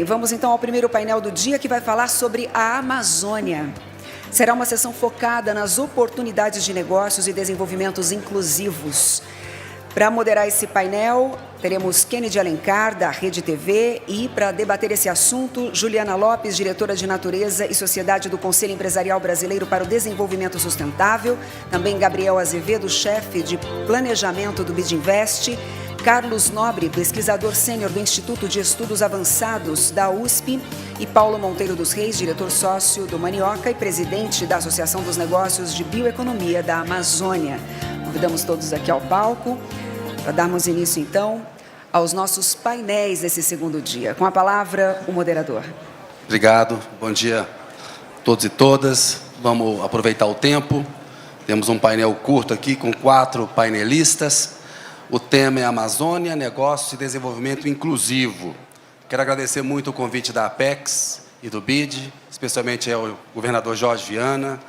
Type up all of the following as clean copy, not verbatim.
bem, vamos então ao primeiro painel do dia, que vai falar sobre a Amazônia. Será uma sessão focada nas oportunidades de negócios e desenvolvimentos inclusivos. Para moderar esse painel, teremos Kennedy Alencar, da Rede TV, e para debater esse assunto, Juliana Lopes, diretora de Natureza e Sociedade do Conselho Empresarial Brasileiro para o Desenvolvimento Sustentável, também Gabriel Azevedo, chefe de Planejamento do Bidinvest, Carlos Nobre, pesquisador sênior do Instituto de Estudos Avançados da USP, e Paulo Monteiro dos Reis, diretor sócio do Manioca e presidente da Associação dos Negócios de Bioeconomia da Amazônia. Convidamos todos aqui ao palco para darmos início, então, aos nossos painéis desse segundo dia. Com a palavra, o moderador. Obrigado. Bom dia a todos e todas. Vamos aproveitar o tempo. Temos um painel curto aqui com 4 painelistas. O tema é Amazônia, Negócios e Desenvolvimento Inclusivo. Quero agradecer muito o convite da Apex e do BID, especialmente ao governador Jorge Viana.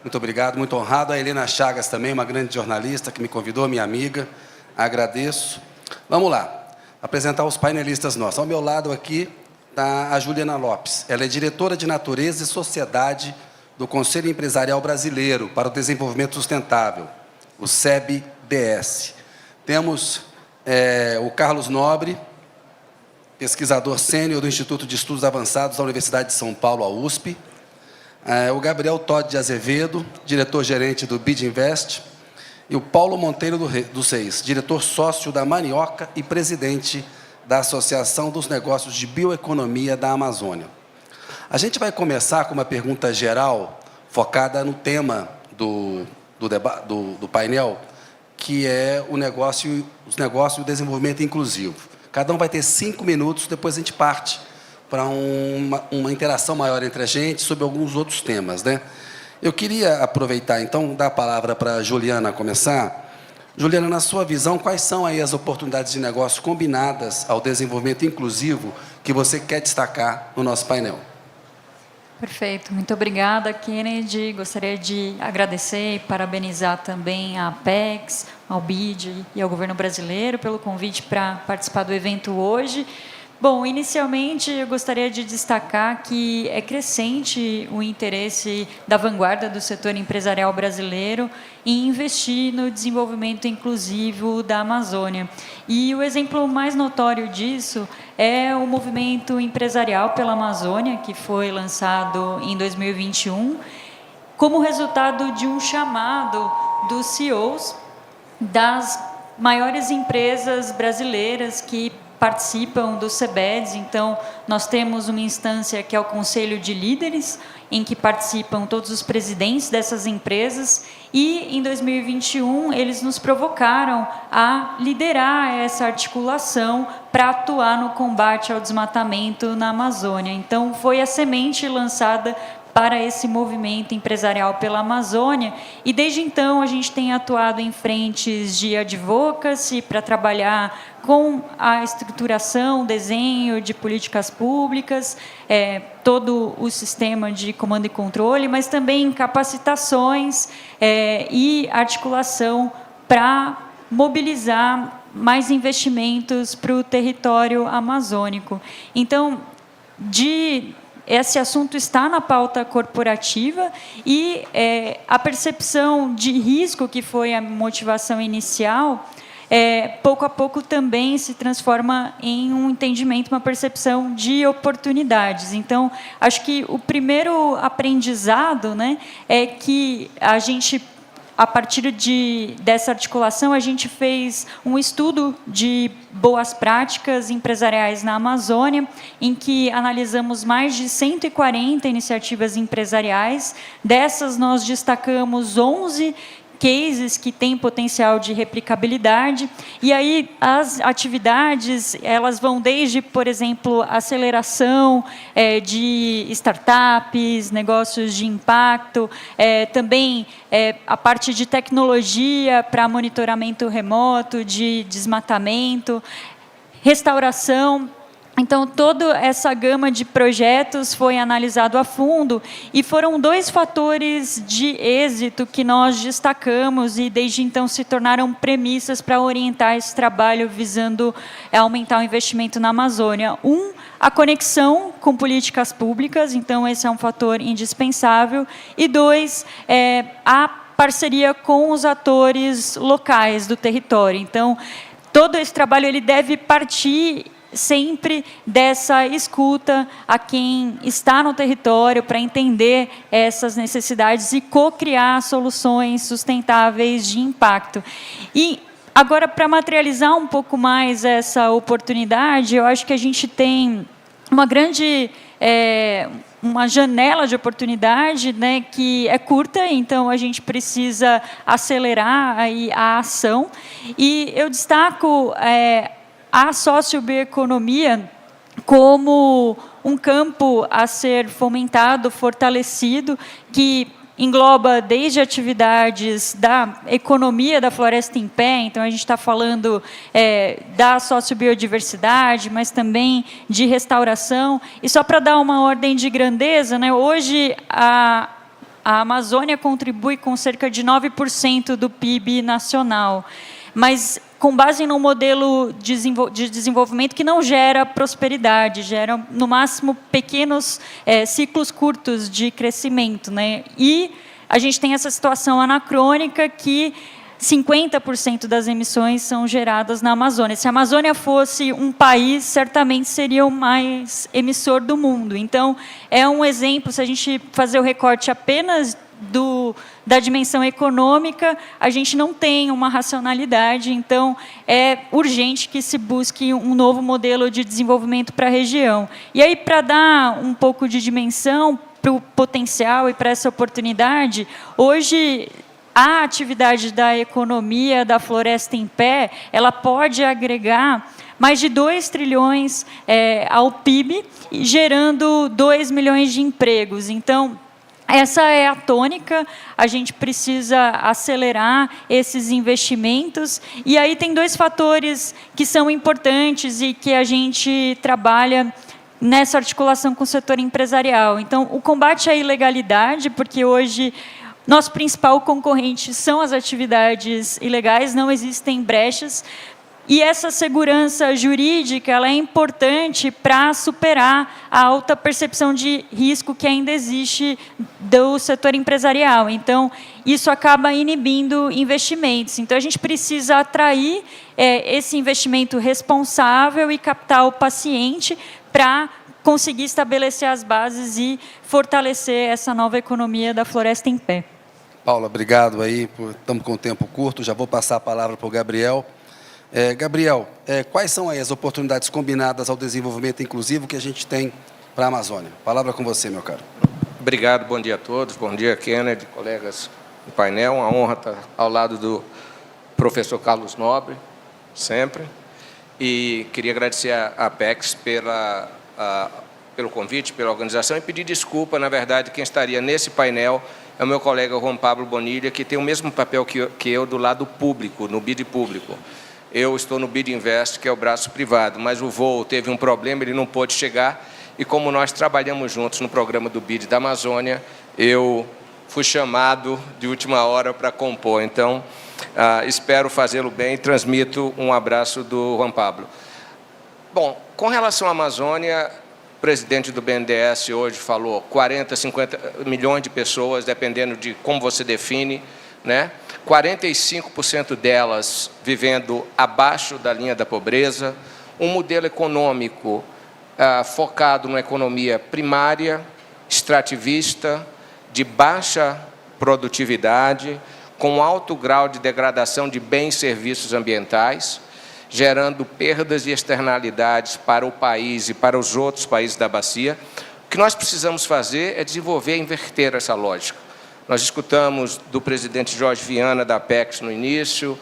Muito obrigado, muito honrado. A Helena Chagas também, uma grande jornalista que me convidou, minha amiga. Agradeço. Vamos lá, apresentar os painelistas nossos. Ao meu lado aqui está a Juliana Lopes. Ela é diretora de Natureza e Sociedade do Conselho Empresarial Brasileiro para o Desenvolvimento Sustentável, o SEB-DS. Temos o Carlos Nobre, pesquisador sênior do Instituto de Estudos Avançados da Universidade de São Paulo, a USP. O Gabriel Todd de Azevedo, diretor-gerente do Bidinvest. E o Paulo Monteiro dos Reis, diretor sócio da Manioca e presidente da Associação dos Negócios de Bioeconomia da Amazônia. A gente vai começar com uma pergunta geral, focada no tema do painel, que é os negócios e o desenvolvimento inclusivo. Cada um vai ter 5 minutos, depois a gente parte para uma interação maior entre a gente sobre alguns outros temas, né? Eu queria aproveitar, então, dar a palavra para a Juliana começar. Juliana, na sua visão, quais são aí as oportunidades de negócio combinadas ao desenvolvimento inclusivo que você quer destacar no nosso painel? Perfeito. Muito obrigada, Kennedy. Gostaria de agradecer e parabenizar também a Apex, ao BID e ao governo brasileiro pelo convite para participar do evento hoje. Bom, inicialmente eu gostaria de destacar que é crescente o interesse da vanguarda do setor empresarial brasileiro em investir no desenvolvimento inclusivo da Amazônia. E o exemplo mais notório disso é o movimento empresarial pela Amazônia, que foi lançado em 2021, como resultado de um chamado dos CEOs das maiores empresas brasileiras que participam do CBEDS. Então, nós temos uma instância que é o Conselho de Líderes, em que participam todos os presidentes dessas empresas, e em 2021 eles nos provocaram a liderar essa articulação para atuar no combate ao desmatamento na Amazônia. Então, foi a semente lançada para esse movimento empresarial pela Amazônia, e desde então a gente tem atuado em frentes de advocacy para trabalhar com a estruturação, desenho de políticas públicas, todo o sistema de comando e controle, mas também capacitações e articulação para mobilizar mais investimentos para o território amazônico. Então, esse assunto está na pauta corporativa, e a percepção de risco, que foi a motivação inicial, pouco a pouco também se transforma em um entendimento, uma percepção de oportunidades. Então, acho que o primeiro aprendizado, né, é que a gente, a partir dessa articulação, a gente fez um estudo de boas práticas empresariais na Amazônia, em que analisamos mais de 140 iniciativas empresariais. Dessas, nós destacamos 11 cases que têm potencial de replicabilidade. E aí as atividades, elas vão desde, por exemplo, aceleração de startups, negócios de impacto, também a parte de tecnologia para monitoramento remoto, de desmatamento, restauração. Então, toda essa gama de projetos foi analisado a fundo, e foram 2 fatores de êxito que nós destacamos e, desde então, se tornaram premissas para orientar esse trabalho visando aumentar o investimento na Amazônia. a conexão com políticas públicas, então esse é um fator indispensável. E 2, a parceria com os atores locais do território. Então, todo esse trabalho ele deve partir sempre dessa escuta a quem está no território para entender essas necessidades e co-criar soluções sustentáveis de impacto. E agora, para materializar um pouco mais essa oportunidade, eu acho que a gente tem uma grande uma janela de oportunidade, né, que é curta, então a gente precisa acelerar aí a ação. E eu destaco a sociobioeconomia como um campo a ser fomentado, fortalecido, que engloba desde atividades da economia da floresta em pé, então a gente está falando da sociobiodiversidade, mas também de restauração. E só para dar uma ordem de grandeza, né, hoje a Amazônia contribui com cerca de 9% do PIB nacional, mas com base num modelo de desenvolvimento que não gera prosperidade, gera, no máximo, pequenos ciclos curtos de crescimento, né? E a gente tem essa situação anacrônica que 50% das emissões são geradas na Amazônia. Se a Amazônia fosse um país, certamente seria o mais emissor do mundo. Então, é um exemplo, se a gente fazer o recorte apenas da dimensão econômica, a gente não tem uma racionalidade, então é urgente que se busque um novo modelo de desenvolvimento para a região. E aí, para dar um pouco de dimensão para o potencial e para essa oportunidade, hoje a atividade da economia da floresta em pé, ela pode agregar mais de 2 trilhões ao PIB, gerando 2 milhões de empregos. Então, essa é a tônica, a gente precisa acelerar esses investimentos. E aí tem 2 fatores que são importantes e que a gente trabalha nessa articulação com o setor empresarial. Então, o combate à ilegalidade, porque hoje nosso principal concorrente são as atividades ilegais, não existem brechas. E essa segurança jurídica ela é importante para superar a alta percepção de risco que ainda existe do setor empresarial. Então, isso acaba inibindo investimentos. Então, a gente precisa atrair esse investimento responsável e captar o paciente para conseguir estabelecer as bases e fortalecer essa nova economia da floresta em pé. Paula, obrigado aí. Estamos com o tempo curto, já vou passar a palavra para o Gabriel. Gabriel, quais são aí as oportunidades combinadas ao desenvolvimento inclusivo que a gente tem para a Amazônia? Palavra com você, meu caro. Obrigado, bom dia a todos, bom dia, Kennedy, colegas do painel. Uma honra estar ao lado do professor Carlos Nobre, sempre. E queria agradecer à Apex pelo convite, pela organização, e pedir desculpa, na verdade, quem estaria nesse painel é o meu colega Juan Pablo Bonilla, que tem o mesmo papel que eu do lado público, no BID público. Eu estou no BID Invest, que é o braço privado, mas o voo teve um problema, ele não pôde chegar, e como nós trabalhamos juntos no programa do BID da Amazônia, eu fui chamado de última hora para compor. Então, espero fazê-lo bem e transmito um abraço do Juan Pablo. Bom, com relação à Amazônia, o presidente do BNDES hoje falou 40, 50 milhões de pessoas, dependendo de como você define, né? 45% delas vivendo abaixo da linha da pobreza, um modelo econômico focado na economia primária, extrativista, de baixa produtividade, com alto grau de degradação de bens e serviços ambientais, gerando perdas e externalidades para o país e para os outros países da bacia. O que nós precisamos fazer é desenvolver e inverter essa lógica. Nós escutamos do presidente Jorge Viana, da Apex, no início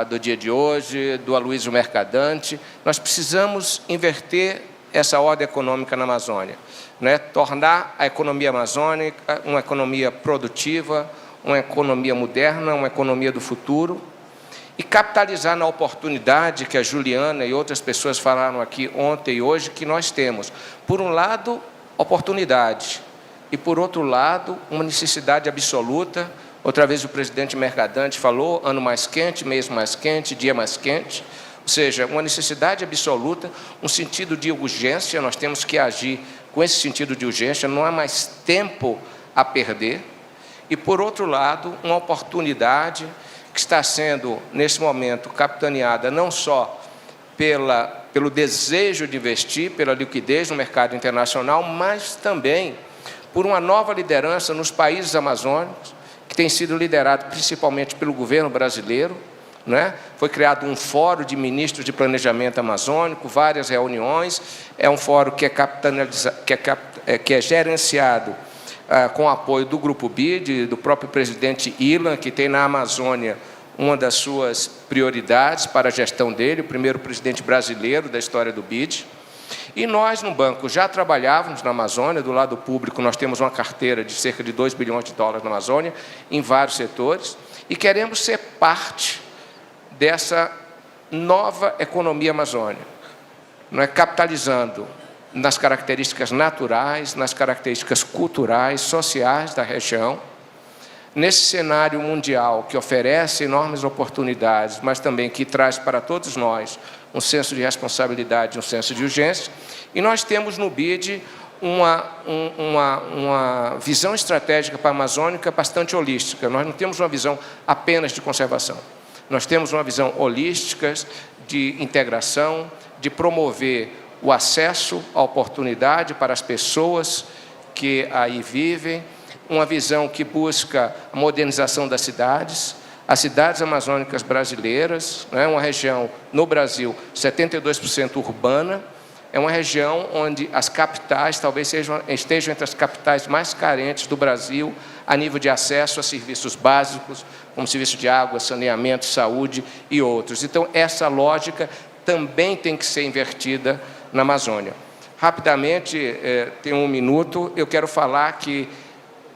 do dia de hoje, do Aloysio Mercadante. Nós precisamos inverter essa ordem econômica na Amazônia, né? Tornar a economia amazônica uma economia produtiva, uma economia moderna, uma economia do futuro, e capitalizar na oportunidade que a Juliana e outras pessoas falaram aqui ontem e hoje, que nós temos. Por um lado, oportunidade, e, por outro lado, uma necessidade absoluta. Outra vez o presidente Mercadante falou, ano mais quente, mês mais quente, dia mais quente. O seja, uma necessidade absoluta, um sentido de urgência, nós temos que agir com esse sentido de urgência, não há mais tempo a perder. E, por outro lado, uma oportunidade que está sendo, nesse momento, capitaneada não só pelo desejo de investir, pela liquidez no mercado internacional, mas também por uma nova liderança nos países amazônicos, que tem sido liderado principalmente pelo governo brasileiro, né? Foi criado um fórum de ministros de planejamento amazônico, várias reuniões, é um fórum que é gerenciado com o apoio do Grupo BID, do próprio presidente Ilan, que tem na Amazônia uma das suas prioridades para a gestão dele, o primeiro presidente brasileiro da história do BID. E nós, no banco, já trabalhávamos na Amazônia, do lado público nós temos uma carteira de cerca de 2 bilhões de dólares na Amazônia, em vários setores, e queremos ser parte dessa nova economia amazônica, não é? Capitalizando nas características naturais, nas características culturais, sociais da região, nesse cenário mundial que oferece enormes oportunidades, mas também que traz para todos nós um senso de responsabilidade, um senso de urgência. E nós temos no BID uma visão estratégica para a Amazônica bastante holística. Nós não temos uma visão apenas de conservação. Nós temos uma visão holística de integração, de promover o acesso à oportunidade para as pessoas que aí vivem, uma visão que busca a modernização das cidades, as cidades amazônicas brasileiras, né, uma região no Brasil 72% urbana, é uma região onde as capitais talvez estejam entre as capitais mais carentes do Brasil a nível de acesso a serviços básicos, como serviço de água, saneamento, saúde e outros. Então, essa lógica também tem que ser invertida na Amazônia. Rapidamente, tem um minuto, eu quero falar que,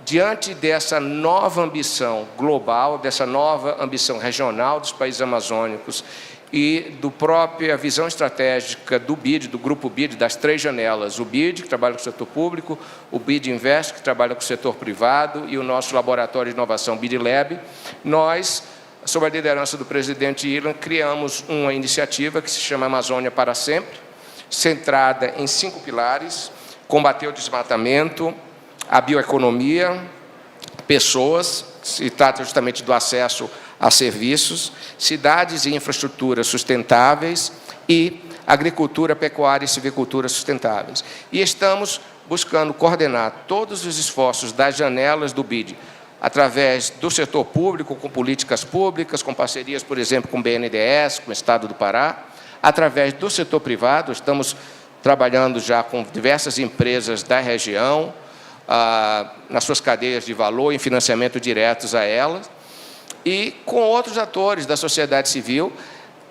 diante dessa nova ambição global, dessa nova ambição regional dos países amazônicos e do própria visão estratégica do BID, do Grupo BID, das 3 janelas, o BID, que trabalha com o setor público, o BID Invest, que trabalha com o setor privado, e o nosso laboratório de inovação BID Lab, nós, sob a liderança do presidente Ilan, criamos uma iniciativa que se chama Amazônia para Sempre, centrada em 5 pilares: combater o desmatamento, a bioeconomia, pessoas, se trata justamente do acesso a serviços, cidades e infraestruturas sustentáveis e agricultura, pecuária e silvicultura sustentáveis. E estamos buscando coordenar todos os esforços das janelas do BID, através do setor público, com políticas públicas, com parcerias, por exemplo, com o BNDES, com o Estado do Pará, através do setor privado, estamos trabalhando já com diversas empresas da região, nas suas cadeias de valor, em financiamento diretos a elas, e com outros atores da sociedade civil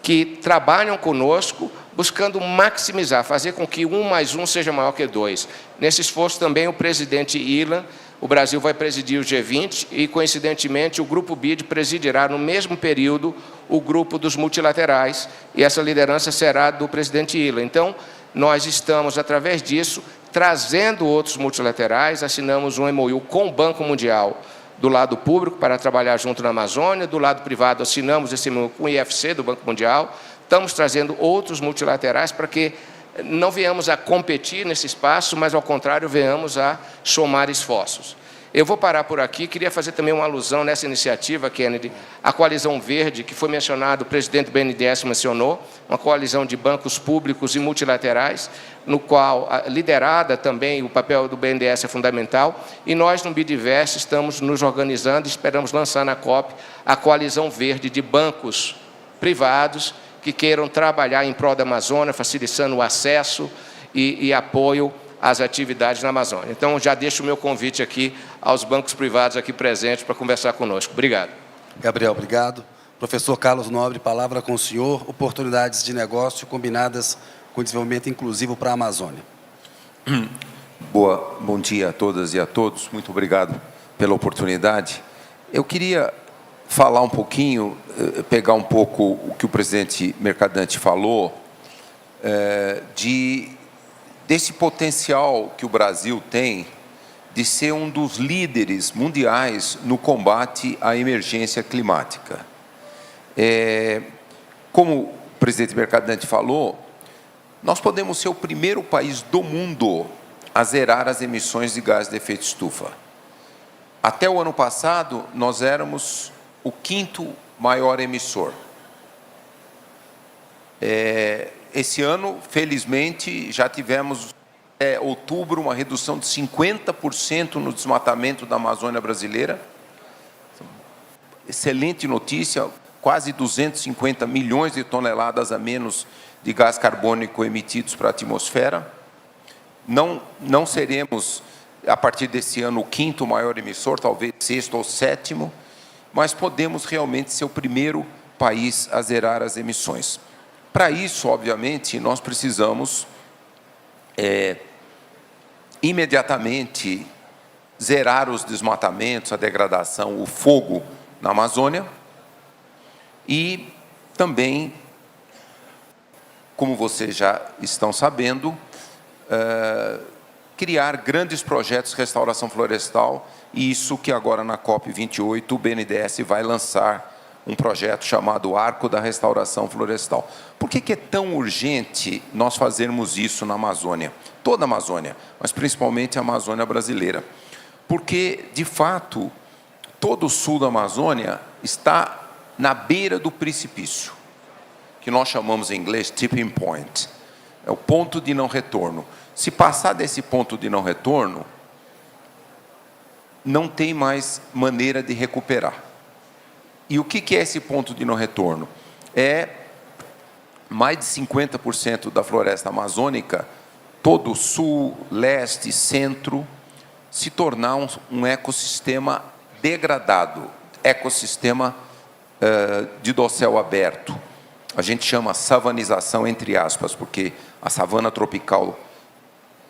que trabalham conosco, buscando maximizar, fazer com que 1 mais 1 seja maior que 2. Nesse esforço também o presidente Ilan, o Brasil vai presidir o G20 e, coincidentemente, o Grupo BID presidirá no mesmo período o grupo dos multilaterais, e essa liderança será do presidente Ilan. Então, nós estamos, através disso, trazendo outros multilaterais, assinamos um MOU com o Banco Mundial do lado público para trabalhar junto na Amazônia, do lado privado assinamos esse MOU com o IFC do Banco Mundial, estamos trazendo outros multilaterais para que não venhamos a competir nesse espaço, mas, ao contrário, venhamos a somar esforços. Eu vou parar por aqui, queria fazer também uma alusão nessa iniciativa, Kennedy, a Coalizão Verde, que foi mencionado, o presidente do BNDES mencionou, uma coalizão de bancos públicos e multilaterais, no qual, liderada também, o papel do BNDES é fundamental, e nós, no BIDivest, estamos nos organizando e esperamos lançar na COP a Coalizão Verde de bancos privados que queiram trabalhar em prol da Amazônia, facilitando o acesso e apoio às atividades na Amazônia. Então, já deixo o meu convite aqui aos bancos privados aqui presentes para conversar conosco. Obrigado. Gabriel, obrigado. Professor Carlos Nobre, palavra com o senhor. Oportunidades de negócio combinadas com desenvolvimento inclusivo para a Amazônia. Bom dia a todas e a todos. Muito obrigado pela oportunidade. Eu queria falar um pouquinho, pegar um pouco o que o presidente Mercadante falou, desse potencial que o Brasil tem de ser um dos líderes mundiais no combate à emergência climática. Como presidente Mercadante falou, nós podemos ser o primeiro país do mundo a zerar as emissões de gás de efeito estufa. Até o ano passado, nós éramos o 5º maior emissor. Esse ano, felizmente, já tivemos, outubro, uma redução de 50% no desmatamento da Amazônia brasileira. Excelente notícia, quase 250 milhões de toneladas a menos de gás carbônico emitidos para a atmosfera. Não seremos, a partir desse ano, o 5º maior emissor, talvez 6º ou 7º, mas podemos realmente ser o primeiro país a zerar as emissões. Para isso, obviamente, nós precisamos imediatamente zerar os desmatamentos, a degradação, o fogo na Amazônia e também, como vocês já estão sabendo, criar grandes projetos de restauração florestal, e isso que agora na COP28 o BNDES vai lançar um projeto chamado Arco da Restauração Florestal. Por que é tão urgente nós fazermos isso na Amazônia? Toda a Amazônia, mas principalmente a Amazônia brasileira. Porque, de fato, todo o sul da Amazônia está na beira do precipício, que nós chamamos em inglês tipping point. É o ponto de não retorno. Se passar desse ponto de não retorno, não tem mais maneira de recuperar. E o que é esse ponto de não retorno? É mais de 50% da floresta amazônica, todo o sul, leste, centro, se tornar um ecossistema degradado, ecossistema de dossel aberto. A gente chama savanização, entre aspas, porque a savana tropical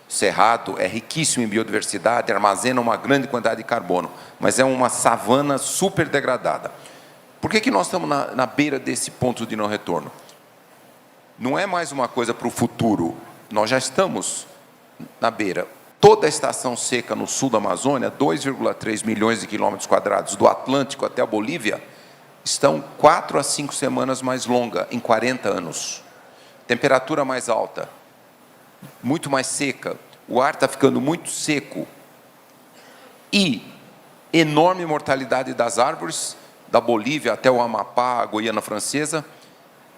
Cerrado é riquíssimo em biodiversidade, armazena uma grande quantidade de carbono, mas é uma savana super degradada. Por que nós estamos na beira desse ponto de não retorno? Não é mais uma coisa para o futuro, nós já estamos na beira. Toda a estação seca no sul da Amazônia, 2,3 milhões de quilômetros quadrados, do Atlântico até a Bolívia, estão 4 a 5 semanas mais longa, em 40 anos. Temperatura mais alta, muito mais seca, o ar está ficando muito seco e enorme mortalidade das árvores, da Bolívia até o Amapá, a Guiana Francesa,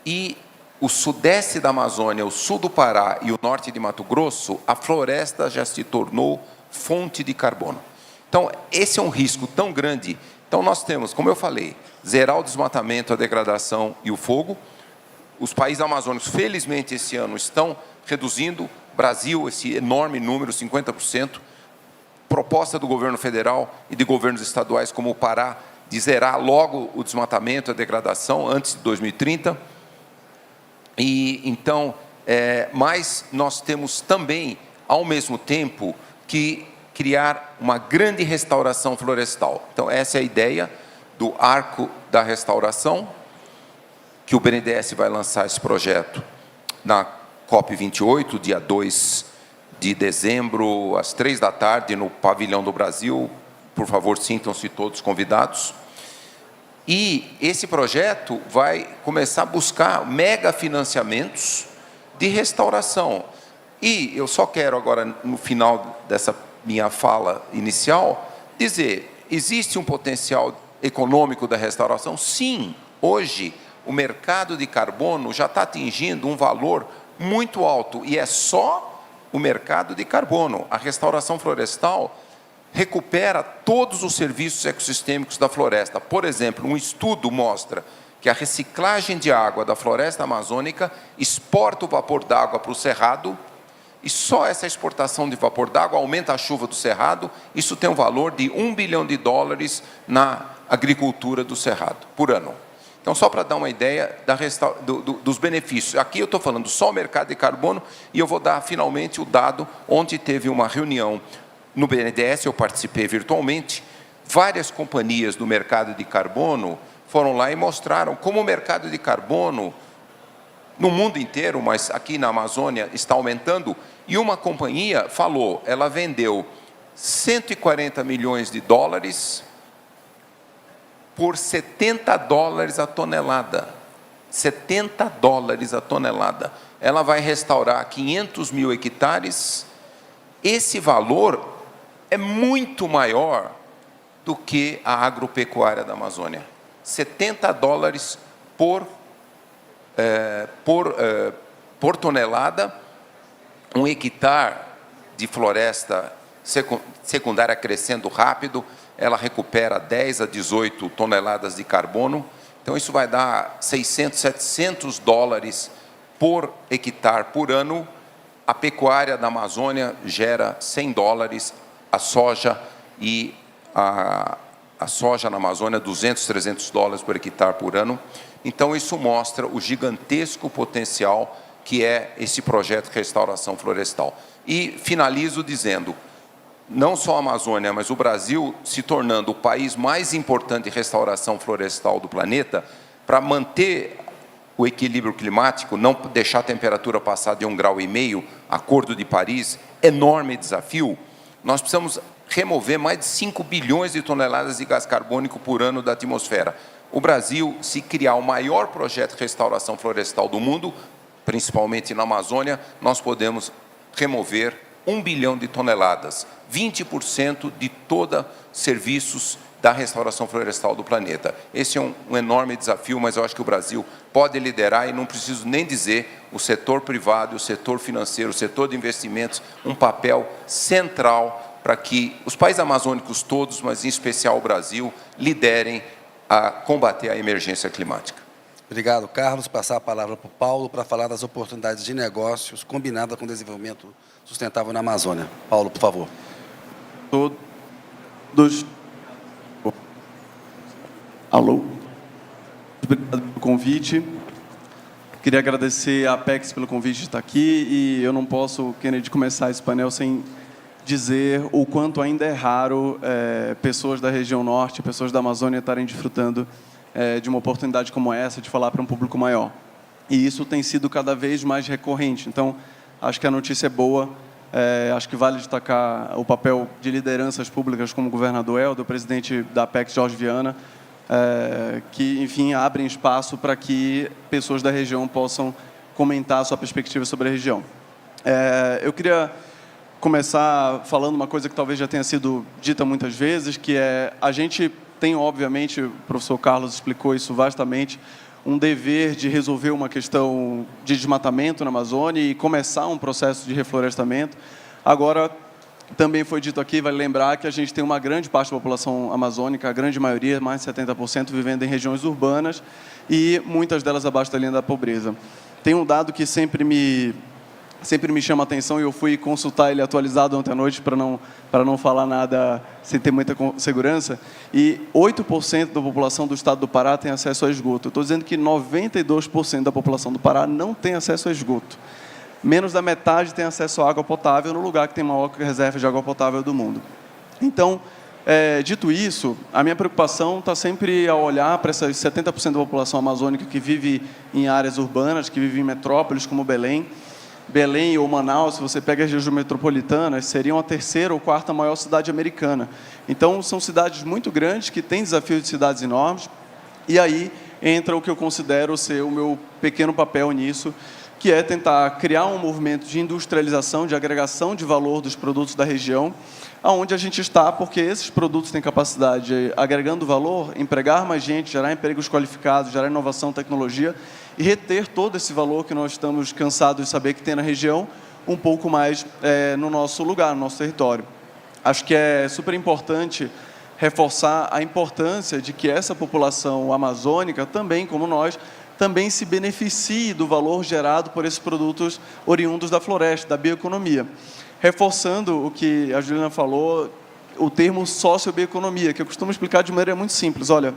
e o sudeste da Amazônia, o sul do Pará e o norte de Mato Grosso, a floresta já se tornou fonte de carbono. Então, esse é um risco tão grande. Então, nós temos, como eu falei, zerar o desmatamento, a degradação e o fogo. Os países amazônicos, felizmente, esse ano estão reduzindo. Brasil, esse enorme número, 50%. Proposta do governo federal e de governos estaduais, como o Pará, de zerar logo o desmatamento, a degradação, antes de 2030. E, então, mas nós temos também, ao mesmo tempo, que criar uma grande restauração florestal. Então, essa é a ideia do Arco da Restauração, que o BNDES vai lançar esse projeto na COP28, dia 2 de dezembro, às 3 da tarde, no Pavilhão do Brasil. Por favor, sintam-se todos convidados. E esse projeto vai começar a buscar mega financiamentos de restauração. E eu só quero agora, no final dessa minha fala inicial, dizer, existe um potencial econômico da restauração? Sim, hoje o mercado de carbono já está atingindo um valor muito alto, e é só o mercado de carbono. A restauração florestal recupera todos os serviços ecossistêmicos da floresta. Por exemplo, um estudo mostra que a reciclagem de água da floresta amazônica exporta o vapor d'água para o cerrado, e só essa exportação de vapor d'água aumenta a chuva do cerrado. Isso tem um valor de $1 bilhão na agricultura do cerrado, por ano. Então, só para dar uma ideia dos benefícios. Aqui eu estou falando só o mercado de carbono, e eu vou dar finalmente o dado. Ontem teve uma reunião no BNDES, eu participei virtualmente. Várias companhias do mercado de carbono foram lá e mostraram como o mercado de carbono, no mundo inteiro, mas aqui na Amazônia, está aumentando. E uma companhia falou, ela vendeu $140 milhões por $70 a tonelada. $70 a tonelada. Ela vai restaurar 500 mil hectares. Esse valor é muito maior do que a agropecuária da Amazônia. $70 por tonelada, um hectare de floresta secundária crescendo rápido, ela recupera 10 a 18 toneladas de carbono. Então, isso vai dar $600, $700 por hectare por ano. A pecuária da Amazônia gera $100, a soja a soja na Amazônia, $200, $300 por hectare por ano. Então, isso mostra o gigantesco potencial que é esse projeto de restauração florestal. E finalizo dizendo, não só a Amazônia, mas o Brasil se tornando o país mais importante de restauração florestal do planeta, para manter o equilíbrio climático, não deixar a temperatura passar de 1,5 graus, Acordo de Paris, enorme desafio, nós precisamos remover mais de 5 bilhões de toneladas de gás carbônico por ano da atmosfera. O Brasil, se criar o maior projeto de restauração florestal do mundo, principalmente na Amazônia, nós podemos remover 1 bilhão de toneladas, 20% de todos os serviços da restauração florestal do planeta. Esse é um enorme desafio, mas eu acho que o Brasil pode liderar, e não preciso nem dizer, o setor privado, o setor financeiro, o setor de investimentos, um papel central para que os países amazônicos todos, mas em especial o Brasil, liderem a combater a emergência climática. Obrigado, Carlos. Passar a palavra para o Paulo para falar das oportunidades de negócios combinadas com o desenvolvimento sustentável na Amazônia. Paulo, por favor. Alô? Obrigado pelo convite. Queria agradecer à Apex pelo convite de estar aqui, e eu não posso, Kennedy, começar esse painel sem dizer o quanto ainda é raro pessoas da região norte, pessoas da Amazônia estarem desfrutando de uma oportunidade como essa, de falar para um público maior. E isso tem sido cada vez mais recorrente. Então, acho que a notícia é boa. Acho que vale destacar o papel de lideranças públicas como o governador Helder, o presidente da Apex, Jorge Viana, que, enfim, abrem espaço para que pessoas da região possam comentar a sua perspectiva sobre a região. Eu queria começar falando uma coisa que talvez já tenha sido dita muitas vezes, que é, a gente tem, obviamente, o professor Carlos explicou isso vastamente, um dever de resolver uma questão de desmatamento na Amazônia e começar um processo de reflorestamento. Agora, também foi dito aqui, vale lembrar que a gente tem uma grande parte da população amazônica, a grande maioria, mais de 70%, vivendo em regiões urbanas, e muitas delas abaixo da linha da pobreza. Tem um dado que sempre me chama a atenção, e eu fui consultar ele atualizado ontem à noite para não falar nada sem ter muita segurança, e 8% da população do estado do Pará tem acesso a esgoto. Eu estou dizendo que 92% da população do Pará não tem acesso a esgoto. Menos da metade tem acesso à água potável no lugar que tem a maior reserva de água potável do mundo. Então, dito isso, a minha preocupação está sempre a olhar para essas 70% da população amazônica que vive em áreas urbanas, que vive em metrópoles como Belém. Belém ou Manaus, se você pega as regiões metropolitanas, seriam a terceira ou quarta maior cidade americana. Então, são cidades muito grandes, que têm desafios de cidades enormes, e aí entra o que eu considero ser o meu pequeno papel nisso, que é tentar criar um movimento de industrialização, de agregação de valor dos produtos da região, aonde a gente está, porque esses produtos têm capacidade de, agregando valor, empregar mais gente, gerar empregos qualificados, gerar inovação, tecnologia, e reter todo esse valor que nós estamos cansados de saber que tem na região, um pouco mais no nosso lugar, no nosso território. Acho que é super importante reforçar a importância de que essa população amazônica, também como nós, também se beneficie do valor gerado por esses produtos oriundos da floresta, da bioeconomia. Reforçando o que a Juliana falou, o termo sociobioeconomia, que eu costumo explicar de maneira muito simples. Olha,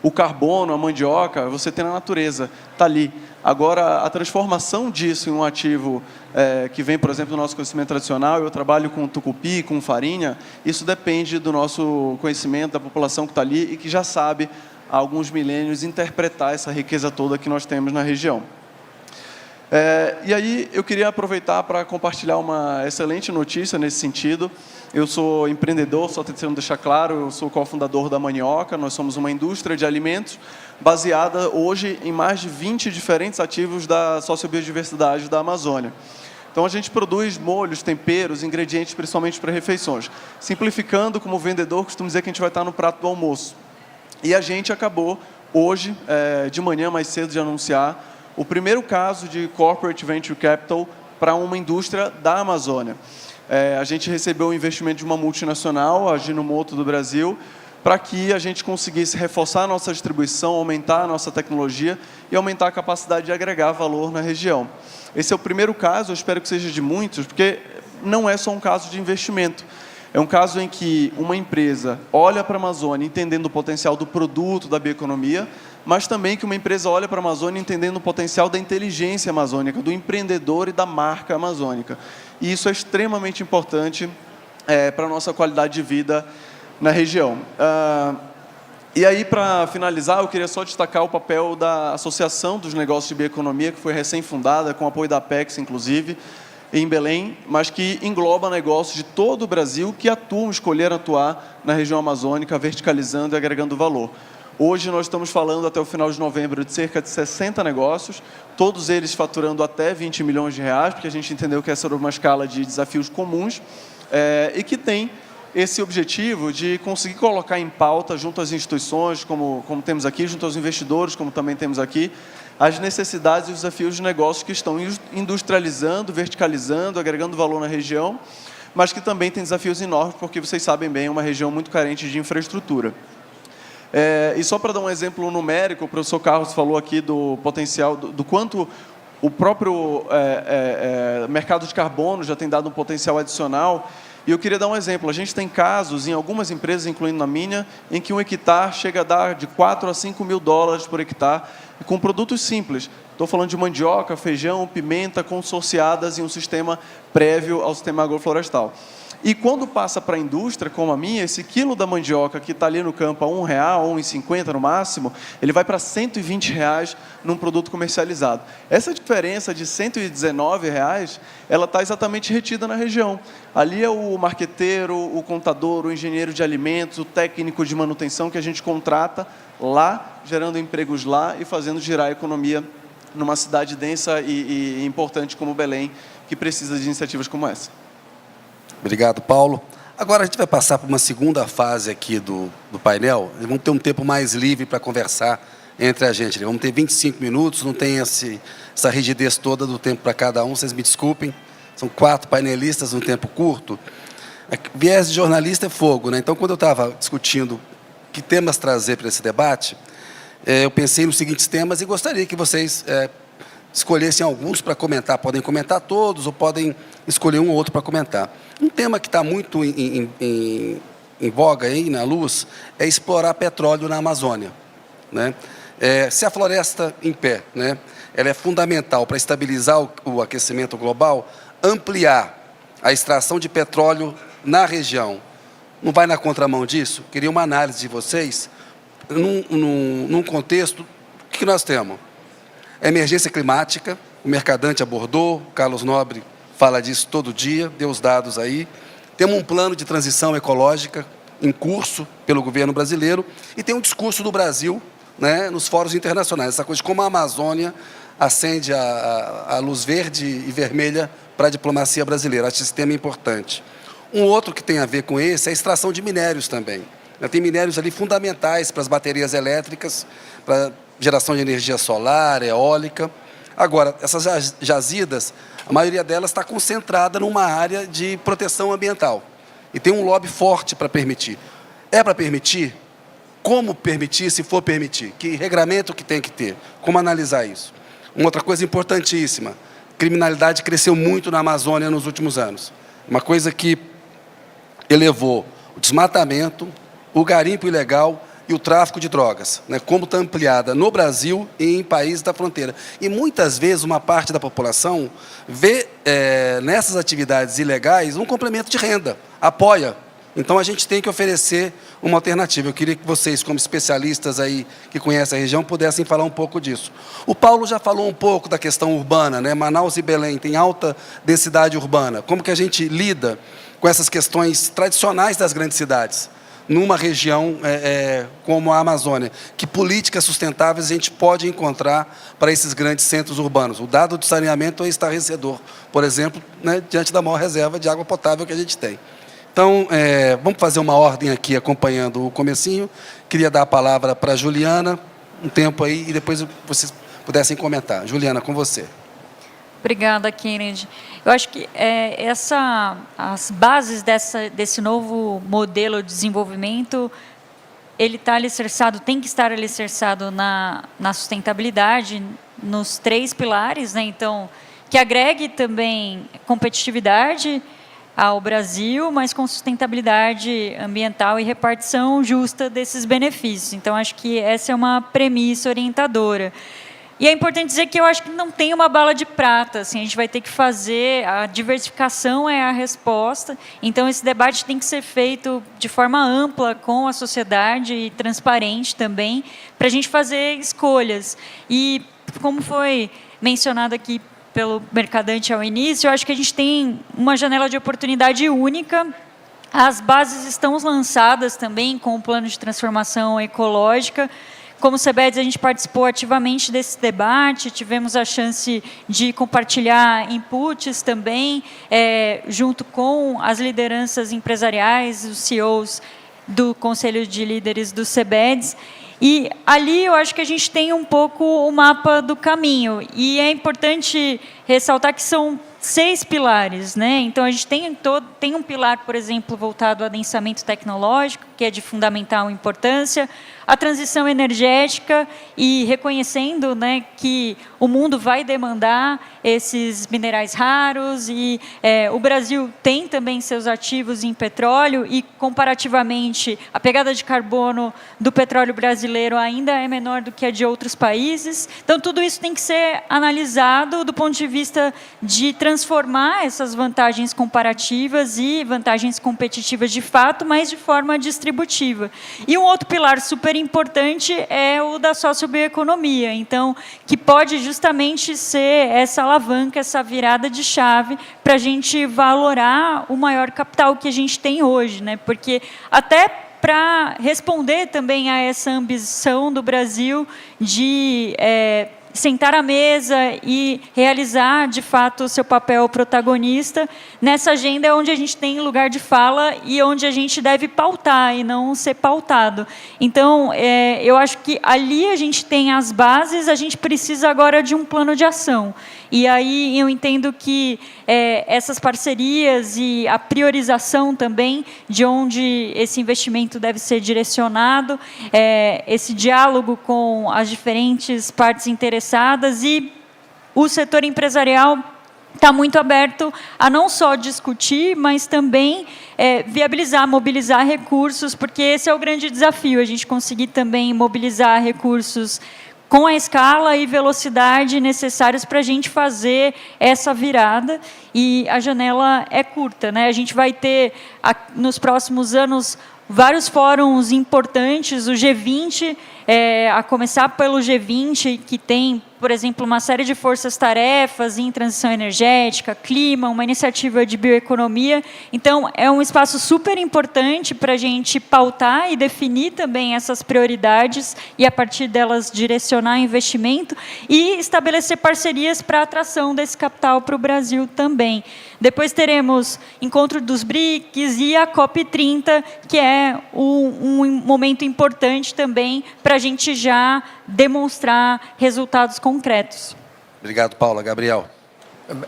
o carbono, a mandioca, você tem na natureza, está ali. Agora, a transformação disso em um ativo que vem, por exemplo, do nosso conhecimento tradicional, eu trabalho com tucupi, com farinha, isso depende do nosso conhecimento, da população que está ali e que já sabe, há alguns milênios, interpretar essa riqueza toda que nós temos na região. E aí eu queria aproveitar para compartilhar uma excelente notícia nesse sentido. Eu sou empreendedor, só tentando deixar claro, eu sou cofundador da Mandioca, nós somos uma indústria de alimentos baseada hoje em mais de 20 diferentes ativos da sociobiodiversidade da Amazônia. Então, a gente produz molhos, temperos, ingredientes, principalmente para refeições. Simplificando, como vendedor, costumo dizer que a gente vai estar no prato do almoço. E a gente acabou, hoje, de manhã, mais cedo, de anunciar o primeiro caso de Corporate Venture Capital para uma indústria da Amazônia. A gente recebeu o investimento de uma multinacional, a Ajinomoto do Brasil, para que a gente conseguisse reforçar a nossa distribuição, aumentar a nossa tecnologia e aumentar a capacidade de agregar valor na região. Esse é o primeiro caso, eu espero que seja de muitos, porque não é só um caso de investimento. É um caso em que uma empresa olha para a Amazônia entendendo o potencial do produto, da bioeconomia, mas também que uma empresa olha para a Amazônia entendendo o potencial da inteligência amazônica, do empreendedor e da marca amazônica. E isso é extremamente importante para a nossa qualidade de vida na região. E aí, para finalizar, eu queria só destacar o papel da Associação dos Negócios de Bioeconomia, que foi recém-fundada, com apoio da Apex, inclusive, em Belém, mas que engloba negócios de todo o Brasil que escolheram atuar na região amazônica, verticalizando e agregando valor. Hoje nós estamos falando, até o final de novembro, de cerca de 60 negócios, todos eles faturando até 20 milhões de reais, porque a gente entendeu que essa era uma escala de desafios comuns, e que tem esse objetivo de conseguir colocar em pauta, junto às instituições, como temos aqui, junto aos investidores, como também temos aqui, as necessidades e os desafios de negócios que estão industrializando, verticalizando, agregando valor na região, mas que também tem desafios enormes, porque vocês sabem bem, é uma região muito carente de infraestrutura. E só para dar um exemplo numérico, o professor Carlos falou aqui do potencial, do quanto o próprio mercado de carbono já tem dado um potencial adicional. E eu queria dar um exemplo. A gente tem casos em algumas empresas, incluindo na minha, em que um hectare chega a dar de 4 a 5 mil dólares por hectare, com produtos simples. Estou falando de mandioca, feijão, pimenta, consorciadas em um sistema prévio ao sistema agroflorestal. E quando passa para a indústria, como a minha, esse quilo da mandioca que está ali no campo a R$1, R$1,50 no máximo, ele vai para R$120 num produto comercializado. Essa diferença de R$119, ela está exatamente retida na região. Ali é o marqueteiro, o contador, o engenheiro de alimentos, o técnico de manutenção que a gente contrata lá, gerando empregos lá e fazendo girar a economia numa cidade densa e importante como Belém, que precisa de iniciativas como essa. Obrigado, Paulo. Agora a gente vai passar para uma segunda fase aqui do painel. Vamos ter um tempo mais livre para conversar entre a gente. Vamos ter 25 minutos, não tem essa rigidez toda do tempo para cada um, vocês me desculpem. São 4 painelistas num tempo curto. Viés de jornalista é fogo, né? Então, quando eu estava discutindo que temas trazer para esse debate, eu pensei nos seguintes temas e gostaria que vocês escolhessem alguns para comentar. Podem comentar todos ou podem escolher um ou outro para comentar. Um tema que está muito em voga aí, na luz, é explorar petróleo na Amazônia, né? Se a floresta em pé, né, ela é fundamental para estabilizar o aquecimento global, ampliar a extração de petróleo na região, não vai na contramão disso? Queria uma análise de vocês, num contexto, o que nós temos? Emergência climática, o Mercadante abordou, o Carlos Nobre fala disso todo dia, deu os dados aí. Temos um plano de transição ecológica em curso pelo governo brasileiro e tem um discurso do Brasil, né, nos fóruns internacionais, essa coisa de como a Amazônia acende a luz verde e vermelha para a diplomacia brasileira. Acho esse tema importante. Um outro que tem a ver com esse é a extração de minérios também. Tem minérios ali fundamentais para as baterias elétricas, para geração de energia solar, eólica. Agora, essas jazidas, a maioria delas está concentrada numa área de proteção ambiental. E tem um lobby forte para permitir. É para permitir? Como permitir, se for permitir? Que regramento que tem que ter? Como analisar isso? Uma outra coisa importantíssima, criminalidade cresceu muito na Amazônia nos últimos anos. Uma coisa que elevou o desmatamento, o garimpo ilegal e o tráfico de drogas, né, como está ampliada no Brasil e em países da fronteira. E muitas vezes uma parte da população vê nessas atividades ilegais um complemento de renda, apoia, Então, a gente tem que oferecer uma alternativa. Eu queria que vocês, como especialistas aí que conhecem a região, pudessem falar um pouco disso. O Paulo já falou um pouco da questão urbana, né? Manaus e Belém têm alta densidade urbana. Como que a gente lida com essas questões tradicionais das grandes cidades, numa região como a Amazônia? Que políticas sustentáveis a gente pode encontrar para esses grandes centros urbanos? O dado do saneamento é estarrecedor, por exemplo, né, diante da maior reserva de água potável que a gente tem. Então, vamos fazer uma ordem aqui, acompanhando o comecinho. Queria dar a palavra para a Juliana, um tempo aí, e depois vocês pudessem comentar. Juliana, com você. Obrigada, Kennedy. Eu acho que as bases desse novo modelo de desenvolvimento, ele está alicerçado, tem que estar alicerçado na sustentabilidade, nos 3 pilares, né? Então, que agregue também competitividade ao Brasil, mas com sustentabilidade ambiental e repartição justa desses benefícios. Então, acho que essa é uma premissa orientadora. E é importante dizer que eu acho que não tem uma bala de prata, assim, a gente vai ter que fazer, a diversificação é a resposta, então esse debate tem que ser feito de forma ampla com a sociedade e transparente também, para a gente fazer escolhas. E, como foi mencionado aqui pelo mercadante ao início, eu acho que a gente tem uma janela de oportunidade única. As bases estão lançadas também com o plano de transformação ecológica. Como CBEDS, a gente participou ativamente desse debate, tivemos a chance de compartilhar inputs também, junto com as lideranças empresariais, os CEOs do Conselho de Líderes do CBEDS. E ali eu acho que a gente tem um pouco o mapa do caminho. E é importante ressaltar que são 6 pilares, né? Então, a gente tem um pilar, por exemplo, voltado ao adensamento tecnológico, que é de fundamental importância, a transição energética e reconhecendo, né, que o mundo vai demandar esses minerais raros e o Brasil tem também seus ativos em petróleo e, comparativamente, a pegada de carbono do petróleo brasileiro ainda é menor do que a de outros países. Então, tudo isso tem que ser analisado do ponto de vista de transformar essas vantagens comparativas e vantagens competitivas de fato, mas de forma distributiva. E um outro pilar super importante é o da sociobioeconomia, então, que pode justamente ser essa alavanca, essa virada de chave para a gente valorar o maior capital que a gente tem hoje, né? Porque até para responder também a essa ambição do Brasil de sentar à mesa e realizar, de fato, o seu papel protagonista, nessa agenda é onde a gente tem lugar de fala e onde a gente deve pautar e não ser pautado. Então, eu acho que ali a gente tem as bases, a gente precisa agora de um plano de ação. E aí eu entendo que essas parcerias e a priorização também de onde esse investimento deve ser direcionado, esse diálogo com as diferentes partes interessadas e o setor empresarial está muito aberto a não só discutir, mas também viabilizar, mobilizar recursos, porque esse é o grande desafio, a gente conseguir também mobilizar recursos com a escala e velocidade necessários para a gente fazer essa virada, e a janela é curta, né? A gente vai ter, nos próximos anos, vários fóruns importantes, o G20, a começar pelo G20, que tem, por exemplo, uma série de forças-tarefas em transição energética, clima, uma iniciativa de bioeconomia. Então, é um espaço super importante para a gente pautar e definir também essas prioridades e, a partir delas, direcionar investimento e estabelecer parcerias para a atração desse capital para o Brasil também. Depois teremos Encontro dos BRICS e a COP30, que é um momento importante também para a gente já demonstrar resultados concretos. Obrigado, Paula. Gabriel.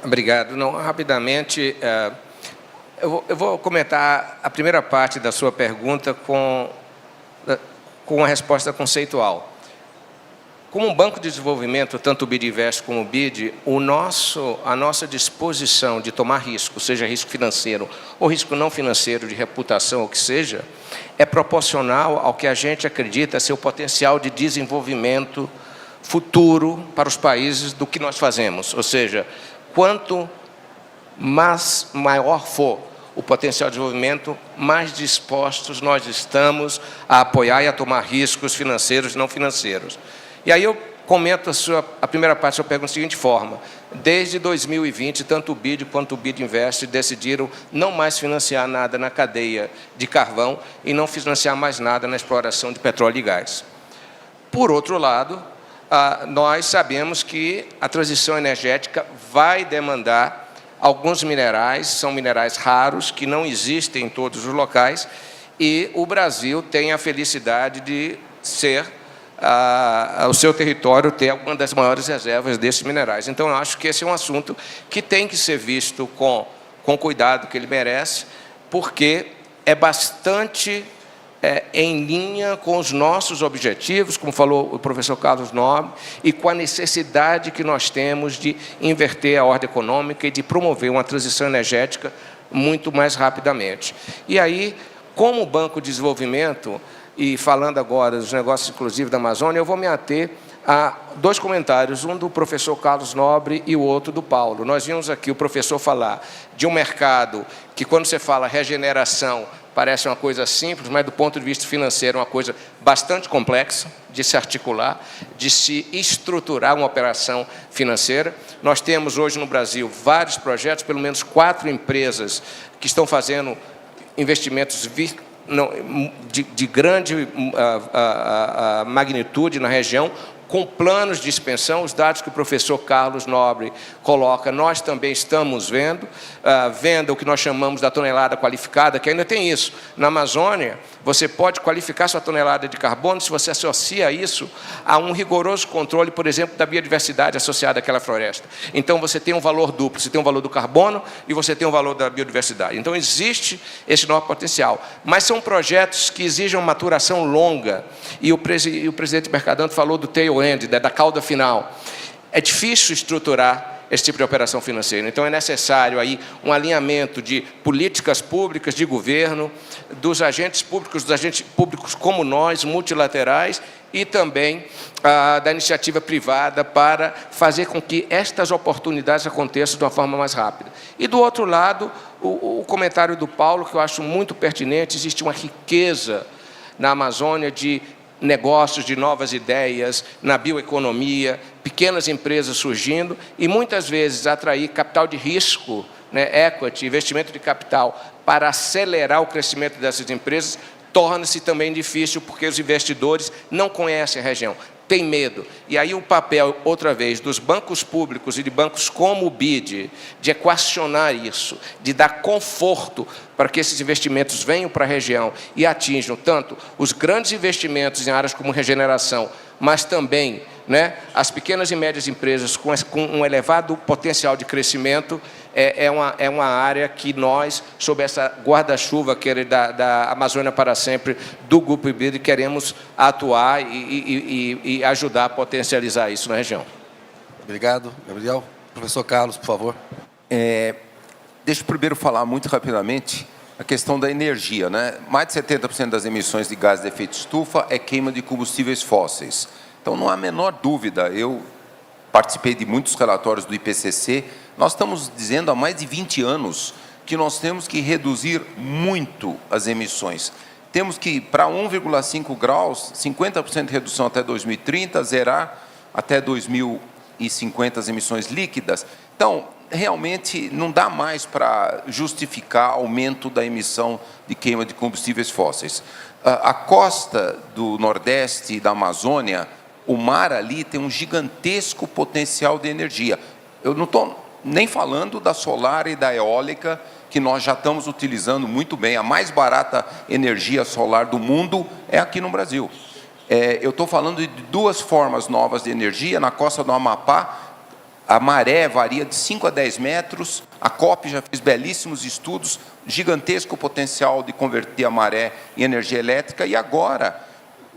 Obrigado. Não, rapidamente, eu vou comentar a primeira parte da sua pergunta com a resposta conceitual. Como um banco de desenvolvimento, tanto o BID Invest como o BID, a nossa disposição de tomar risco, seja risco financeiro ou risco não financeiro, de reputação, ou o que seja, é proporcional ao que a gente acredita ser o potencial de desenvolvimento futuro para os países do que nós fazemos. Ou seja, quanto maior for o potencial de desenvolvimento, mais dispostos nós estamos a apoiar e a tomar riscos financeiros e não financeiros. E aí eu comento a primeira parte da sua pergunta da seguinte forma: desde 2020, tanto o BID quanto o BID Invest decidiram não mais financiar nada na cadeia de carvão e não financiar mais nada na exploração de petróleo e gás. Por outro lado, nós sabemos que a transição energética vai demandar alguns minerais, são minerais raros, que não existem em todos os locais, e o Brasil tem a felicidade de ser, o seu território ter uma das maiores reservas desses minerais. Então, eu acho que esse é um assunto que tem que ser visto com o cuidado que ele merece, porque é bastante em linha com os nossos objetivos, como falou o professor Carlos Nobre, e com a necessidade que nós temos de inverter a ordem econômica e de promover uma transição energética muito mais rapidamente. E aí, como Banco de Desenvolvimento, e falando agora dos negócios exclusivos da Amazônia, eu vou me ater a dois comentários, um do professor Carlos Nobre e o outro do Paulo. Nós vimos aqui o professor falar de um mercado que, quando você fala regeneração, parece uma coisa simples, mas do ponto de vista financeiro é uma coisa bastante complexa de se articular, de se estruturar uma operação financeira. Nós temos hoje no Brasil vários projetos, pelo menos 4 empresas que estão fazendo investimentos de grande magnitude na região, com planos de expansão. Os dados que o professor Carlos Nobre coloca, nós também estamos vendo o que nós chamamos da tonelada qualificada, que ainda tem isso. Na Amazônia, você pode qualificar sua tonelada de carbono se você associa isso a um rigoroso controle, por exemplo, da biodiversidade associada àquela floresta. Então, você tem um valor duplo, você tem um valor do carbono e você tem um valor da biodiversidade. Então, existe esse novo potencial. Mas são projetos que exigem uma maturação longa, e o presidente Mercadante falou do tail end, da cauda final. É difícil estruturar esse tipo de operação financeira. Então, é necessário aí um alinhamento de políticas públicas, de governo, dos agentes públicos como nós, multilaterais, e também da iniciativa privada, para fazer com que estas oportunidades aconteçam de uma forma mais rápida. E, do outro lado, o comentário do Paulo, que eu acho muito pertinente: existe uma riqueza na Amazônia de negócios, de novas ideias, na bioeconomia, pequenas empresas surgindo, e muitas vezes atrair capital de risco, equity, investimento de capital, para acelerar o crescimento dessas empresas, torna-se também difícil, porque os investidores não conhecem a região, têm medo. E aí o papel, outra vez, dos bancos públicos e de bancos como o BID, de equacionar isso, de dar conforto para que esses investimentos venham para a região e atinjam tanto os grandes investimentos em áreas como regeneração, mas também as pequenas e médias empresas com um elevado potencial de crescimento. É uma área que nós, sob essa guarda-chuva que é da Amazônia para Sempre, do Grupo BID, queremos atuar e ajudar a potencializar isso na região. Obrigado, Gabriel. Professor Carlos, por favor. Deixa eu primeiro falar muito rapidamente a questão da energia. Mais de 70% das emissões de gases de efeito estufa é queima de combustíveis fósseis. Então, não há a menor dúvida, eu participei de muitos relatórios do IPCC, nós estamos dizendo há mais de 20 anos que nós temos que reduzir muito as emissões. Temos que, para 1,5 graus, 50% de redução até 2030, zerar até 2050 as emissões líquidas. Então, realmente, não dá mais para justificar aumento da emissão de queima de combustíveis fósseis. A costa do Nordeste e da Amazônia, o mar ali tem um gigantesco potencial de energia. Eu não estou nem falando da solar e da eólica, que nós já estamos utilizando muito bem. A mais barata energia solar do mundo é aqui no Brasil. Eu estou falando de 2 formas novas de energia. Na costa do Amapá, a maré varia de 5 a 10 metros. A COP já fez belíssimos estudos, gigantesco potencial de converter a maré em energia elétrica. E agora,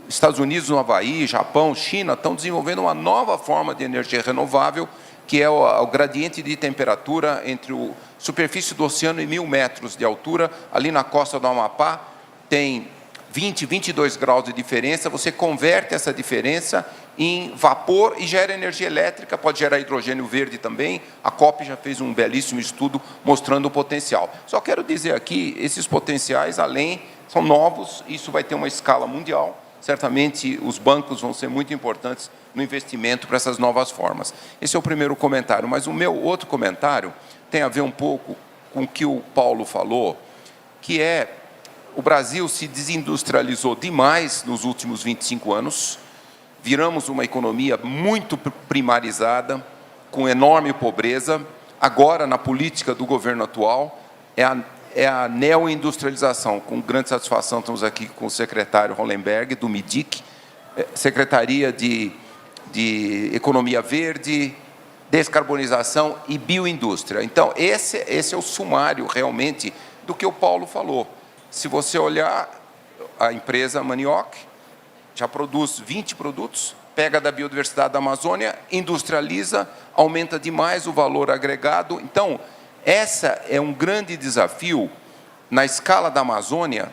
Estados Unidos, no Havaí, Japão, China, estão desenvolvendo uma nova forma de energia renovável, que é o gradiente de temperatura entre a superfície do oceano e 1.000 metros de altura. Ali na costa do Amapá tem 20, 22 graus de diferença. Você converte essa diferença em vapor e gera energia elétrica, pode gerar hidrogênio verde também. A COP já fez um belíssimo estudo mostrando o potencial. Só quero dizer aqui, esses potenciais, além, são novos, isso vai ter uma escala mundial. Certamente, os bancos vão ser muito importantes no investimento para essas novas formas. Esse é o primeiro comentário. Mas o meu outro comentário tem a ver um pouco com o que o Paulo falou, que é o Brasil se desindustrializou demais nos últimos 25 anos, viramos uma economia muito primarizada, com enorme pobreza. Agora, na política do governo atual, é a neoindustrialização. Com grande satisfação, estamos aqui com o secretário Hollenberg, do MIDIC, Secretaria de Economia Verde, Descarbonização e Bioindústria. Então, esse é o sumário, realmente, do que o Paulo falou. Se você olhar, a empresa Manioc já produz 20 produtos, pega da biodiversidade da Amazônia, industrializa, aumenta demais o valor agregado. Então, essa é um grande desafio. Na escala da Amazônia,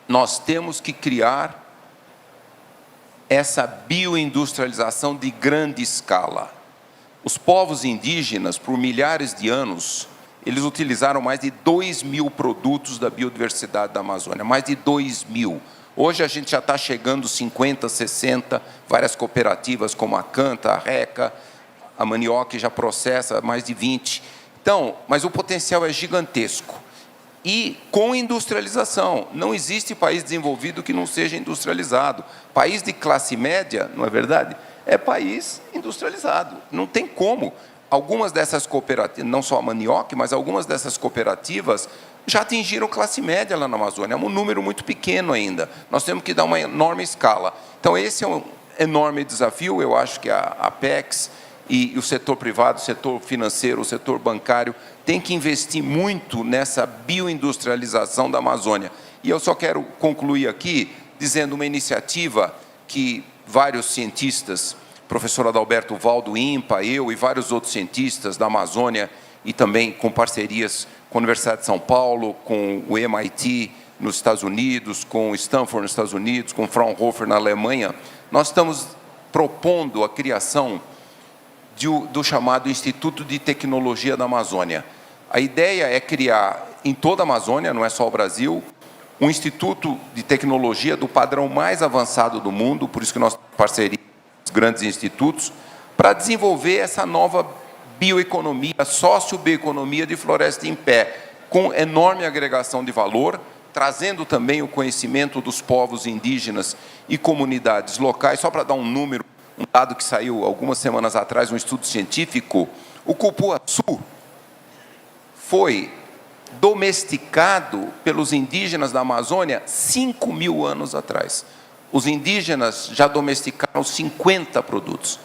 nós temos que criar essa bioindustrialização de grande escala. Os povos indígenas, por milhares de anos, eles utilizaram mais de 2.000 produtos da biodiversidade da Amazônia, mais de 2.000. Hoje a gente já está chegando 50, 60, várias cooperativas como a Canta, a Reca, a Manioc já processa mais de 20. Então, mas o potencial é gigantesco. E com industrialização, não existe país desenvolvido que não seja industrializado. País de classe média, não é verdade? É país industrializado, não tem como. Algumas dessas cooperativas, não só a Manioc, mas algumas dessas cooperativas já atingiram classe média lá na Amazônia. É um número muito pequeno ainda. Nós temos que dar uma enorme escala. Então, esse é um enorme desafio. Eu acho que a Apex e o setor privado, o setor financeiro, o setor bancário, tem que investir muito nessa bioindustrialização da Amazônia. E eu só quero concluir aqui dizendo uma iniciativa que vários cientistas, professor Adalberto Val do INPA, eu e vários outros cientistas da Amazônia, e também com parcerias com a Universidade de São Paulo, com o MIT nos Estados Unidos, com o Stanford nos Estados Unidos, com o Fraunhofer na Alemanha, nós estamos propondo a criação do chamado Instituto de Tecnologia da Amazônia. A ideia é criar em toda a Amazônia, não é só o Brasil, um instituto de tecnologia do padrão mais avançado do mundo, por isso que nós temos parceria com os grandes institutos, para desenvolver essa nova bioeconomia, sociobioeconomia de floresta em pé, com enorme agregação de valor, trazendo também o conhecimento dos povos indígenas e comunidades locais. Só para dar um número, um dado que saiu algumas semanas atrás, um estudo científico, o cupuaçu foi domesticado pelos indígenas da Amazônia 5.000 anos atrás. Os indígenas já domesticaram 50 produtos.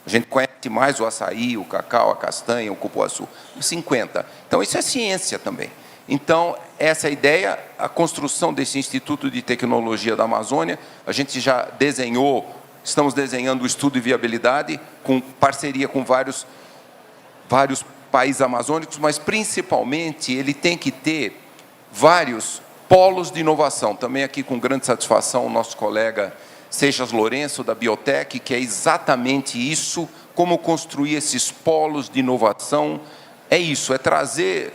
A gente conhece mais o açaí, o cacau, a castanha, o cupuaçu. 50. Então, isso é ciência também. Então, essa ideia, a construção desse Instituto de Tecnologia da Amazônia, a gente já desenhou, estamos desenhando o estudo de viabilidade, com parceria com vários países amazônicos, mas, principalmente, ele tem que ter vários polos de inovação. Também aqui, com grande satisfação, o nosso colega Seixas Lourenço, da Biotech, que é exatamente isso, como construir esses polos de inovação. É isso, é trazer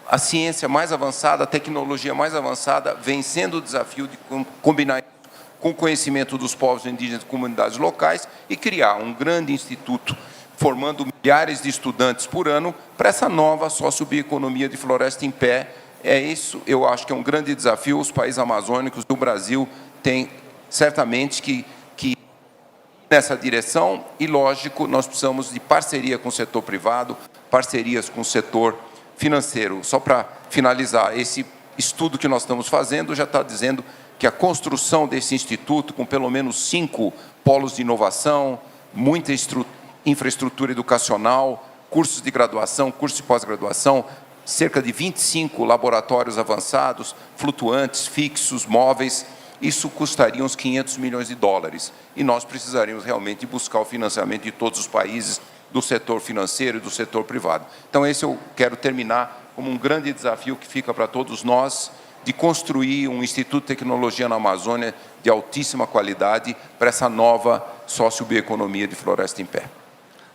a ciência mais avançada, a tecnologia mais avançada, vencendo o desafio de combinar com o conhecimento dos povos indígenas e comunidades locais e criar um grande instituto formando milhares de estudantes por ano para essa nova sociobioeconomia de floresta em pé. É isso, eu acho que é um grande desafio. Os países amazônicos do Brasil têm certamente que ir nessa direção e, lógico, nós precisamos de parceria com o setor privado, parcerias com o setor financeiro. Só para finalizar, esse estudo que nós estamos fazendo já está dizendo que a construção desse instituto, com pelo menos 5 polos de inovação, muita infraestrutura educacional, cursos de graduação, cursos de pós-graduação, cerca de 25 laboratórios avançados, flutuantes, fixos, móveis, isso custaria uns 500 milhões de dólares. E nós precisaríamos realmente buscar o financiamento de todos os países, do setor financeiro e do setor privado. Então, esse eu quero terminar como um grande desafio que fica para todos nós, de construir um Instituto de Tecnologia na Amazônia de altíssima qualidade para essa nova sociobioeconomia de Floresta em Pé.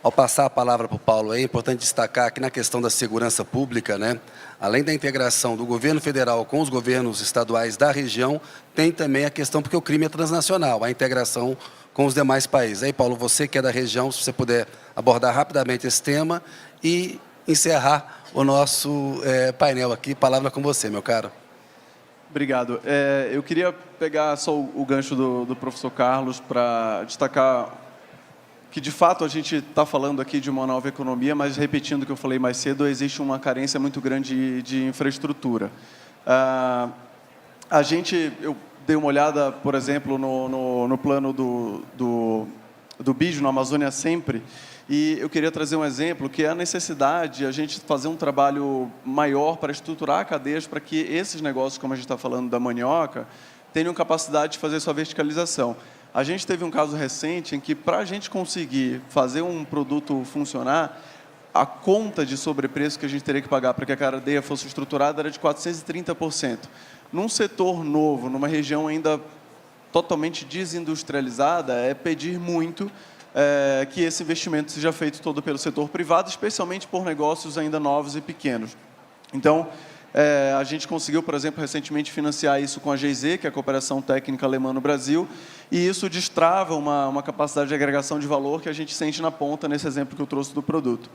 Ao passar a palavra para o Paulo, é importante destacar que na questão da segurança pública, né, além da integração do governo federal com os governos estaduais da região, tem também a questão, porque o crime é transnacional, a integração com os demais países. Aí, Paulo, você que é da região, se você puder abordar rapidamente esse tema e encerrar o nosso painel aqui. Palavra com você, meu caro. Obrigado. Eu queria pegar só o gancho do professor Carlos para destacar que, de fato, a gente está falando aqui de uma nova economia, mas, repetindo o que eu falei mais cedo, existe uma carência muito grande de infraestrutura. Eu dei uma olhada, por exemplo, no plano do BID, no Amazônia Sempre, e eu queria trazer um exemplo, que é a necessidade de a gente fazer um trabalho maior para estruturar cadeias para que esses negócios, como a gente está falando da mandioca, tenham capacidade de fazer sua verticalização. A gente teve um caso recente em que, para a gente conseguir fazer um produto funcionar, a conta de sobrepreço que a gente teria que pagar para que a cadeia fosse estruturada era de 430%. Num setor novo, numa região ainda totalmente desindustrializada, é pedir muito que esse investimento seja feito todo pelo setor privado, especialmente por negócios ainda novos e pequenos. Então, a gente conseguiu, por exemplo, recentemente financiar isso com a GIZ, que é a Cooperação Técnica Alemã no Brasil, e isso destrava uma capacidade de agregação de valor que a gente sente na ponta, nesse exemplo que eu trouxe do produto.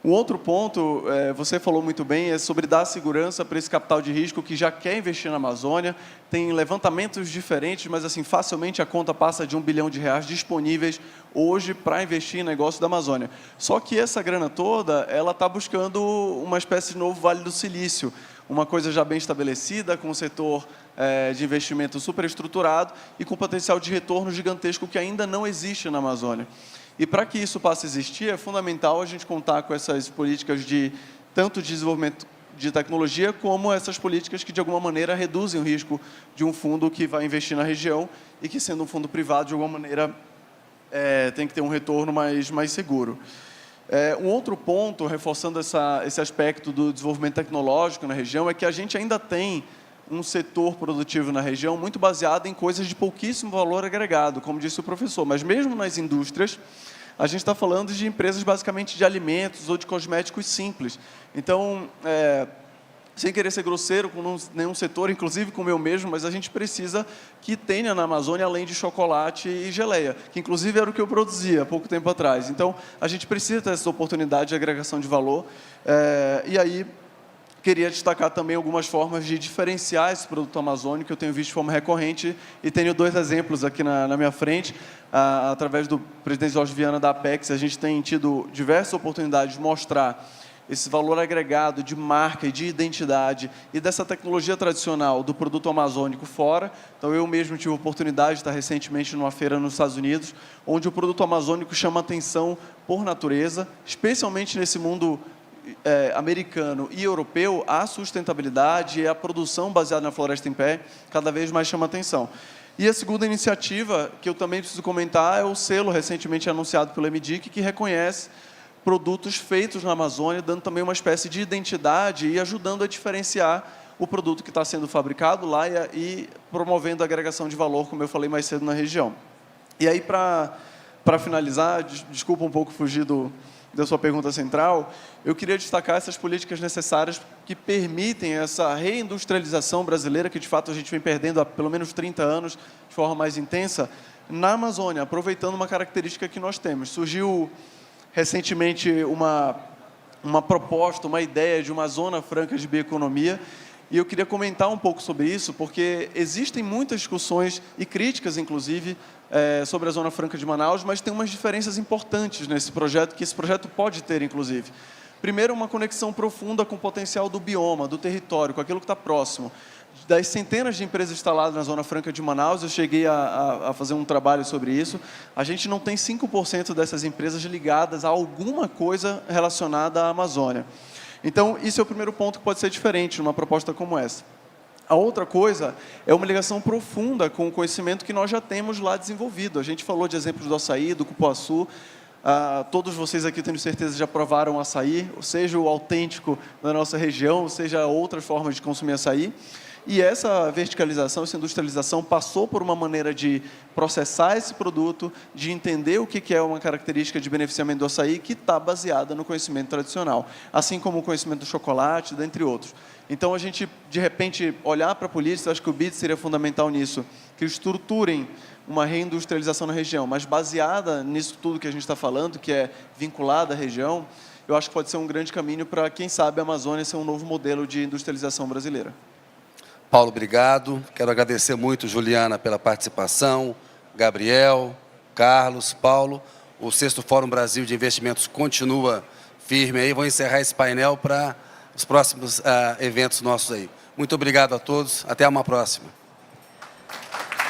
Um outro ponto, você falou muito bem, é sobre dar segurança para esse capital de risco que já quer investir na Amazônia. Tem levantamentos diferentes, mas assim, facilmente a conta passa de R$1 bilhão disponíveis hoje para investir em negócio da Amazônia. Só que essa grana toda, ela está buscando uma espécie de novo Vale do Silício, uma coisa já bem estabelecida, com um setor de investimento superestruturado e com potencial de retorno gigantesco que ainda não existe na Amazônia. E para que isso passe a existir, é fundamental a gente contar com essas políticas de tanto de desenvolvimento de tecnologia, como essas políticas que, de alguma maneira, reduzem o risco de um fundo que vai investir na região e que, sendo um fundo privado, de alguma maneira, tem que ter um retorno mais seguro. Um outro ponto, reforçando esse aspecto do desenvolvimento tecnológico na região, é que a gente ainda tem um setor produtivo na região muito baseado em coisas de pouquíssimo valor agregado, como disse o professor. Mas mesmo nas indústrias, a gente está falando de empresas basicamente de alimentos ou de cosméticos simples. Então, sem querer ser grosseiro com nenhum setor, inclusive com o meu mesmo, mas a gente precisa que tenha na Amazônia, além de chocolate e geleia, que inclusive era o que eu produzia há pouco tempo atrás. Então, a gente precisa ter essa oportunidade de agregação de valor. E aí, queria destacar também algumas formas de diferenciar esse produto amazônico que eu tenho visto de forma recorrente e tenho 2 exemplos aqui na minha frente. Através do presidente Jorge Viana da Apex, a gente tem tido diversas oportunidades de mostrar esse valor agregado de marca e de identidade e dessa tecnologia tradicional do produto amazônico fora. Então, eu mesmo tive a oportunidade de estar recentemente numa feira nos Estados Unidos, onde o produto amazônico chama atenção por natureza, especialmente nesse mundo americano e europeu, a sustentabilidade e a produção baseada na floresta em pé cada vez mais chama atenção. E a segunda iniciativa, que eu também preciso comentar, é o selo recentemente anunciado pelo MDIC, que reconhece produtos feitos na Amazônia, dando também uma espécie de identidade e ajudando a diferenciar o produto que está sendo fabricado lá e promovendo a agregação de valor, como eu falei mais cedo, na região. E aí, para finalizar, desculpa um pouco fugir da sua pergunta central, eu queria destacar essas políticas necessárias que permitem essa reindustrialização brasileira, que de fato a gente vem perdendo há pelo menos 30 anos, de forma mais intensa, na Amazônia, aproveitando uma característica que nós temos. Surgiu recentemente uma proposta, uma ideia de uma zona franca de bioeconomia, e eu queria comentar um pouco sobre isso, porque existem muitas discussões e críticas, inclusive, sobre a Zona Franca de Manaus, mas tem umas diferenças importantes nesse projeto, que esse projeto pode ter, inclusive. Primeiro, uma conexão profunda com o potencial do bioma, do território, com aquilo que está próximo. Das centenas de empresas instaladas na Zona Franca de Manaus, eu cheguei a fazer um trabalho sobre isso, a gente não tem 5% dessas empresas ligadas a alguma coisa relacionada à Amazônia. Então, isso é o primeiro ponto que pode ser diferente numa proposta como essa. A outra coisa é uma ligação profunda com o conhecimento que nós já temos lá desenvolvido. A gente falou de exemplos do açaí, do cupuaçu. Todos vocês aqui, tenho certeza, já provaram açaí, seja o autêntico da nossa região, seja outras formas de consumir açaí. E essa verticalização, essa industrialização passou por uma maneira de processar esse produto, de entender o que é uma característica de beneficiamento do açaí que está baseada no conhecimento tradicional, assim como o conhecimento do chocolate, dentre outros. Então, a gente, de repente, olhar para a política, eu acho que o BID seria fundamental nisso, que estruturem uma reindustrialização na região, mas baseada nisso tudo que a gente está falando, que é vinculada à região, eu acho que pode ser um grande caminho para, quem sabe, a Amazônia ser um novo modelo de industrialização brasileira. Paulo, obrigado. Quero agradecer muito, Juliana, pela participação, Gabriel, Carlos, Paulo. O 6º Fórum Brasil de Investimentos continua firme aí. Vou encerrar esse painel para os próximos eventos nossos aí. Muito obrigado a todos. Até uma próxima.